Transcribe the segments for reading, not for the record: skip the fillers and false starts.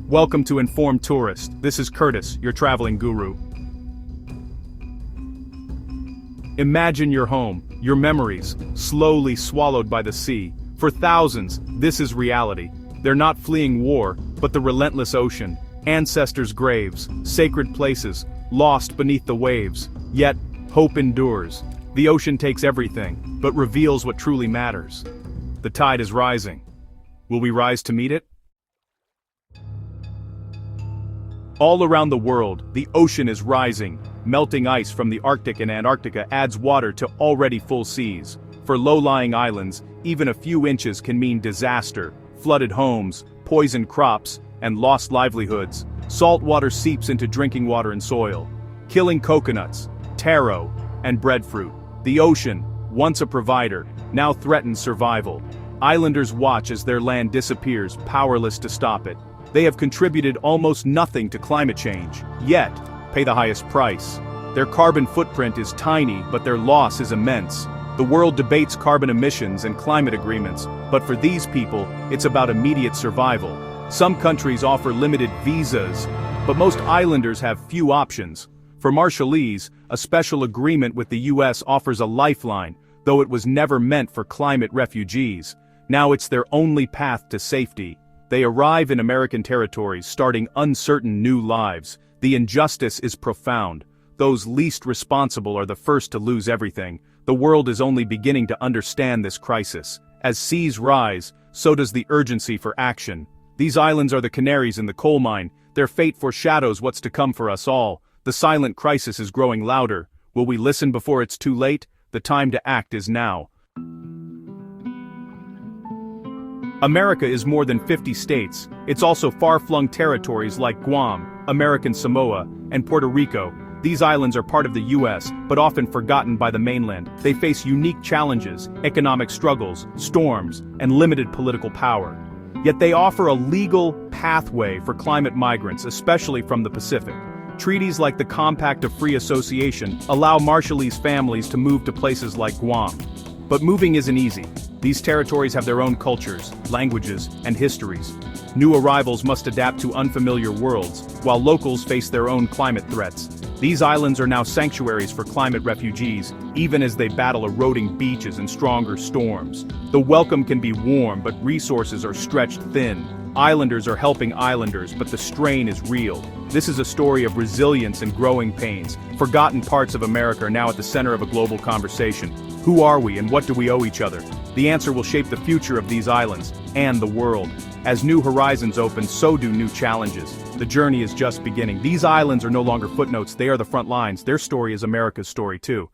Welcome to Informed Tourist. This is Curtis, your traveling guru. Imagine your home, your memories, slowly swallowed by the sea. For thousands, this is reality. They're not fleeing war, but the relentless ocean. Ancestors' graves, sacred places, lost beneath the waves. Yet, hope endures. The ocean takes everything, but reveals what truly matters. The tide is rising. Will we rise to meet it? All around the world, the ocean is rising. Melting ice from the Arctic and Antarctica adds water to already full seas. For low-lying islands, even a few inches can mean disaster, flooded homes, poisoned crops, and lost livelihoods. Salt water seeps into drinking water and soil, killing coconuts, taro, and breadfruit. The ocean, once a provider, now threatens survival. Islanders watch as their land disappears, powerless to stop it. They have contributed almost nothing to climate change, yet pay the highest price. Their carbon footprint is tiny, but their loss is immense. The world debates carbon emissions and climate agreements, but for these people, it's about immediate survival. Some countries offer limited visas, but most islanders have few options. For Marshallese, a special agreement with the US offers a lifeline, though it was never meant for climate refugees. Now it's their only path to safety. They arrive in American territories, starting uncertain new lives. The injustice is profound. Those least responsible are the first to lose everything. The world is only beginning to understand this crisis. As seas rise, so does the urgency for action. These islands are the canaries in the coal mine. Their fate foreshadows what's to come for us all. The silent crisis is growing louder. Will we listen before it's too late? The time to act is now. America is more than 50 states. It's also far-flung territories like Guam, American Samoa, and Puerto Rico. These islands are part of the US, but often forgotten by the mainland. They face unique challenges, economic struggles, storms, and limited political power. Yet they offer a legal pathway for climate migrants, especially from the Pacific. Treaties like the Compact of Free Association allow Marshallese families to move to places like Guam. But moving isn't easy. These territories have their own cultures, languages, and histories. New arrivals must adapt to unfamiliar worlds, while locals face their own climate threats. These islands are now sanctuaries for climate refugees, even as they battle eroding beaches and stronger storms. The welcome can be warm, but resources are stretched thin. Islanders are helping islanders, but the strain is real. This is a story of resilience and growing pains. Forgotten parts of America are now at the center of a global conversation. Who are we and what do we owe each other? The answer will shape the future of these islands, and the world. As new horizons open, so do new challenges. The journey is just beginning. These islands are no longer footnotes, they are the front lines. Their story is America's story too.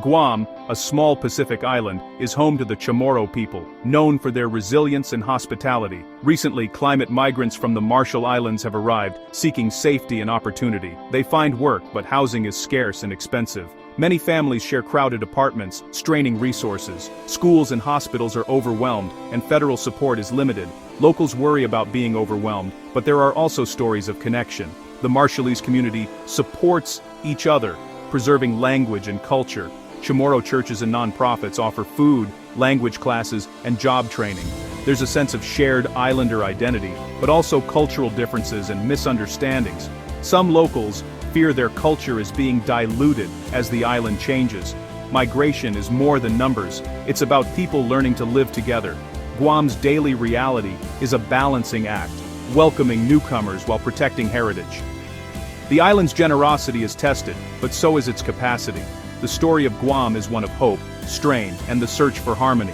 Guam, a small Pacific island, is home to the Chamorro people, known for their resilience and hospitality. Recently, climate migrants from the Marshall Islands have arrived, seeking safety and opportunity. They find work, but housing is scarce and expensive. Many families share crowded apartments, straining resources. Schools and hospitals are overwhelmed, and federal support is limited. Locals worry about being overwhelmed, but there are also stories of connection. The Marshallese community supports each other, preserving language and culture. Chamorro churches and nonprofits offer food, language classes, and job training. There's a sense of shared islander identity, but also cultural differences and misunderstandings. Some locals fear their culture is being diluted as the island changes. Migration is more than numbers, it's about people learning to live together. Guam's daily reality is a balancing act, welcoming newcomers while protecting heritage. The island's generosity is tested, but so is its capacity. The story of Guam is one of hope, strain, and the search for harmony.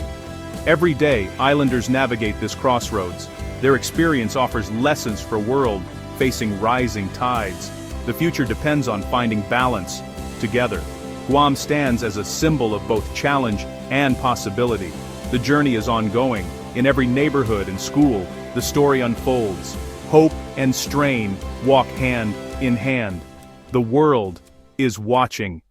Every day, islanders navigate this crossroads. Their experience offers lessons for a world facing rising tides. The future depends on finding balance together. Guam stands as a symbol of both challenge and possibility. The journey is ongoing. In every neighborhood and school, the story unfolds. Hope and strain walk hand in hand. The world is watching.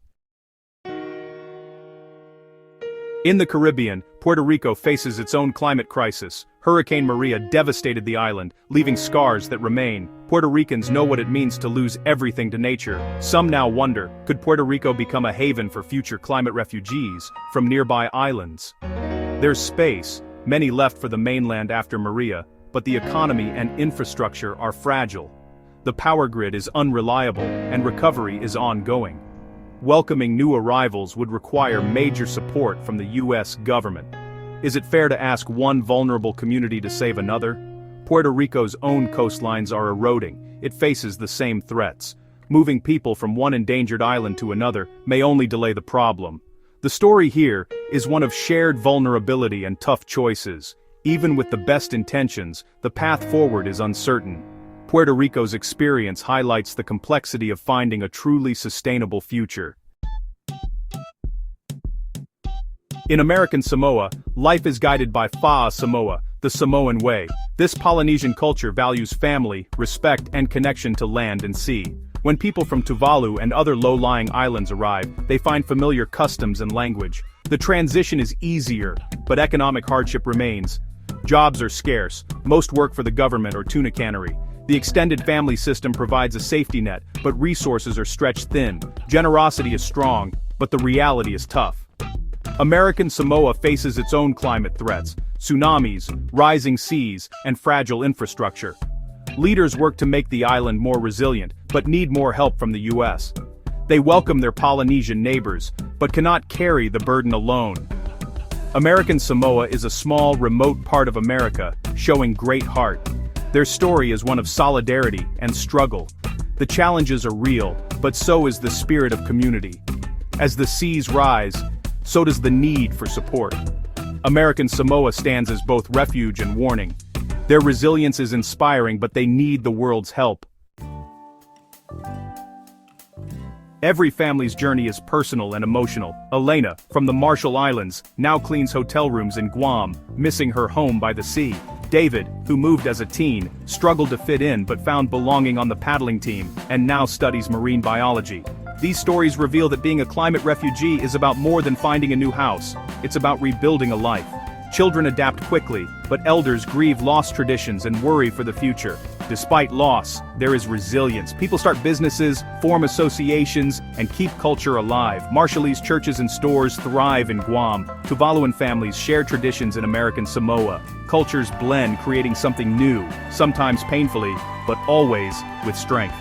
In the Caribbean, Puerto Rico faces its own climate crisis. Hurricane Maria devastated the island, leaving scars that remain. Puerto Ricans know what it means to lose everything to nature. Some now wonder, could Puerto Rico become a haven for future climate refugees from nearby islands? There's space, Many left for the mainland after Maria, but the economy and infrastructure are fragile. The power grid is unreliable, and recovery is ongoing. Welcoming new arrivals would require major support from the U.S. government. Is it fair to ask one vulnerable community to save another? Puerto Rico's own coastlines are eroding. It faces the same threats. Moving people from one endangered island to another may only delay the problem. The story here is one of shared vulnerability and tough choices. Even with the best intentions, the path forward is uncertain. Puerto Rico's experience highlights the complexity of finding a truly sustainable future. In American Samoa, life is guided by Fa'a Samoa, the Samoan way. This Polynesian culture values family, respect, and connection to land and sea. When people from Tuvalu and other low-lying islands arrive, they find familiar customs and language. The transition is easier, but economic hardship remains. Jobs are scarce, most work for the government or tuna cannery. The extended family system provides a safety net, but resources are stretched thin. Generosity is strong, but the reality is tough. American Samoa faces its own climate threats: tsunamis, rising seas, and fragile infrastructure. Leaders work to make the island more resilient, but need more help from the U.S. They welcome their Polynesian neighbors, but cannot carry the burden alone. American Samoa is a small, remote part of America, showing great heart. Their story is one of solidarity and struggle. The challenges are real, but so is the spirit of community. As the seas rise, so does the need for support. American Samoa stands as both refuge and warning. Their resilience is inspiring, but they need the world's help. Every family's journey is personal and emotional. Elena, from the Marshall Islands, now cleans hotel rooms in Guam, missing her home by the sea. David, who moved as a teen, struggled to fit in but found belonging on the paddling team, and now studies marine biology. These stories reveal that being a climate refugee is about more than finding a new house. It's about rebuilding a life. Children adapt quickly, but elders grieve lost traditions and worry for the future. Despite loss, there is resilience. People start businesses, form associations, and keep culture alive. Marshallese churches and stores thrive in Guam. Tuvaluan families share traditions in American Samoa. Cultures blend, creating something new, sometimes painfully, but always with strength.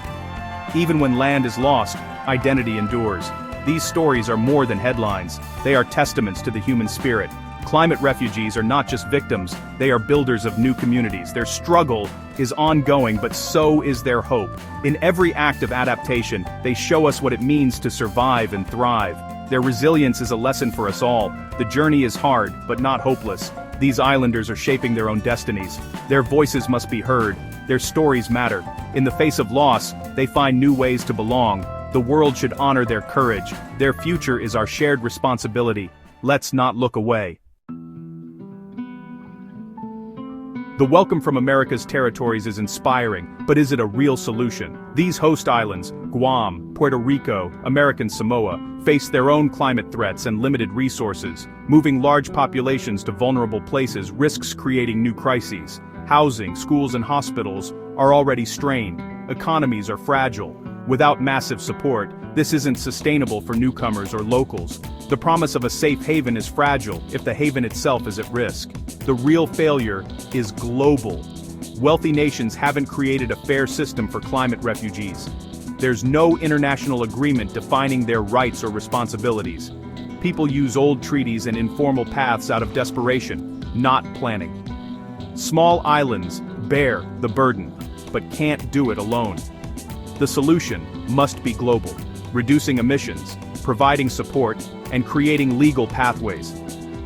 Even when land is lost, identity endures. These stories are more than headlines. They are testaments to the human spirit. Climate refugees are not just victims, they are builders of new communities. Their struggle is ongoing, but so is their hope. In every act of adaptation, they show us what it means to survive and thrive. Their resilience is a lesson for us all. The journey is hard, but not hopeless. These islanders are shaping their own destinies. Their voices must be heard. Their stories matter. In the face of loss, they find new ways to belong. The world should honor their courage. Their future is our shared responsibility. Let's not look away. The welcome from America's territories is inspiring, but is it a real solution? These host islands, Guam, Puerto Rico, American Samoa, face their own climate threats and limited resources. Moving large populations to vulnerable places risks creating new crises. Housing, schools, and hospitals are already strained. Economies are fragile. Without massive support, this isn't sustainable for newcomers or locals. The promise of a safe haven is fragile if the haven itself is at risk. The real failure is global. Wealthy nations haven't created a fair system for climate refugees. There's no international agreement defining their rights or responsibilities. People use old treaties and informal paths out of desperation, not planning. Small islands bear the burden, but can't do it alone. The solution must be global, reducing emissions, providing support, and creating legal pathways.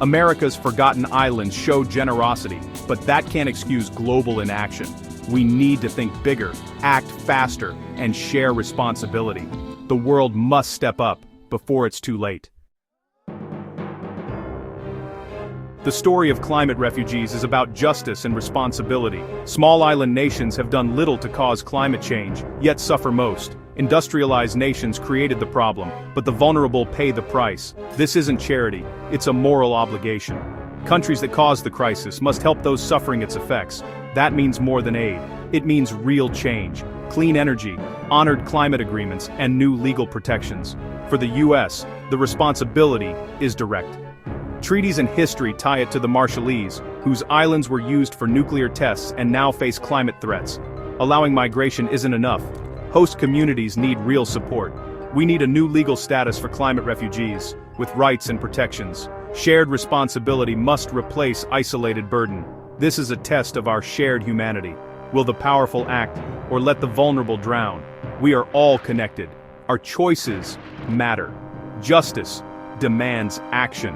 America's forgotten islands show generosity, but that can't excuse global inaction. We need to think bigger, act faster, and share responsibility. The world must step up before it's too late. The story of climate refugees is about justice and responsibility. Small island nations have done little to cause climate change, yet suffer most. Industrialized nations created the problem, but the vulnerable pay the price. This isn't charity, it's a moral obligation. Countries that cause the crisis must help those suffering its effects. That means more than aid. It means real change, clean energy, honored climate agreements, and new legal protections. For the U.S., the responsibility is direct. Treaties and history tie it to the Marshallese, whose islands were used for nuclear tests and now face climate threats. Allowing migration isn't enough. Host communities need real support. We need a new legal status for climate refugees, with rights and protections. Shared responsibility must replace isolated burden. This is a test of our shared humanity. Will the powerful act, or let the vulnerable drown? We are all connected. Our choices matter. Justice demands action,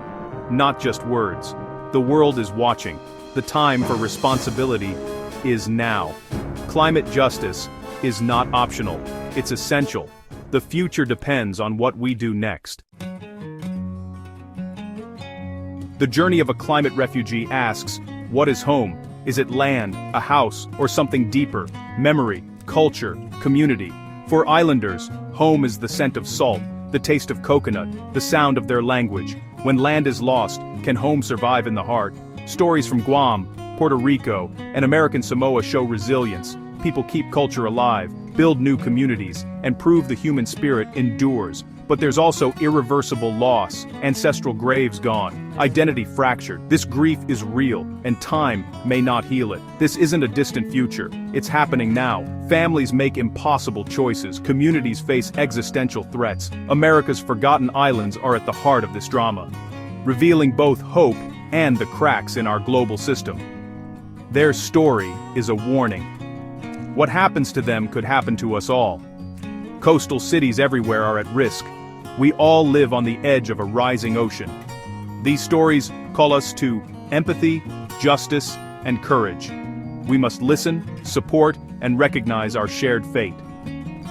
not just words. The world is watching. The time for responsibility is now. Climate justice is not optional. It's essential. The future depends on what we do next. The journey of a climate refugee asks, what is home? Is it land, a house, or something deeper? Memory, culture, community. For islanders, home is the scent of salt, the taste of coconut, the sound of their language. When land is lost, can home survive in the heart? Stories from Guam, Puerto Rico, and American Samoa show resilience. People keep culture alive, build new communities, and prove the human spirit endures. But there's also irreversible loss, ancestral graves gone, identity fractured. This grief is real, and time may not heal it. This isn't a distant future. It's happening now. Families make impossible choices. Communities face existential threats. America's forgotten islands are at the heart of this drama, revealing both hope and the cracks in our global system. Their story is a warning. What happens to them could happen to us all. Coastal cities everywhere are at risk. We all live on the edge of a rising ocean. These stories call us to empathy, justice, and courage. We must listen, support, and recognize our shared fate.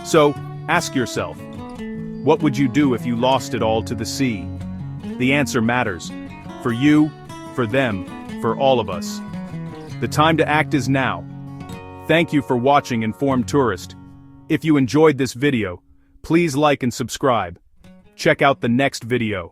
So, ask yourself, what would you do if you lost it all to the sea? The answer matters. For you, for them, for all of us. The time to act is now. Thank you for watching Informed Tourist. If you enjoyed this video, please like and subscribe. Check out the next video.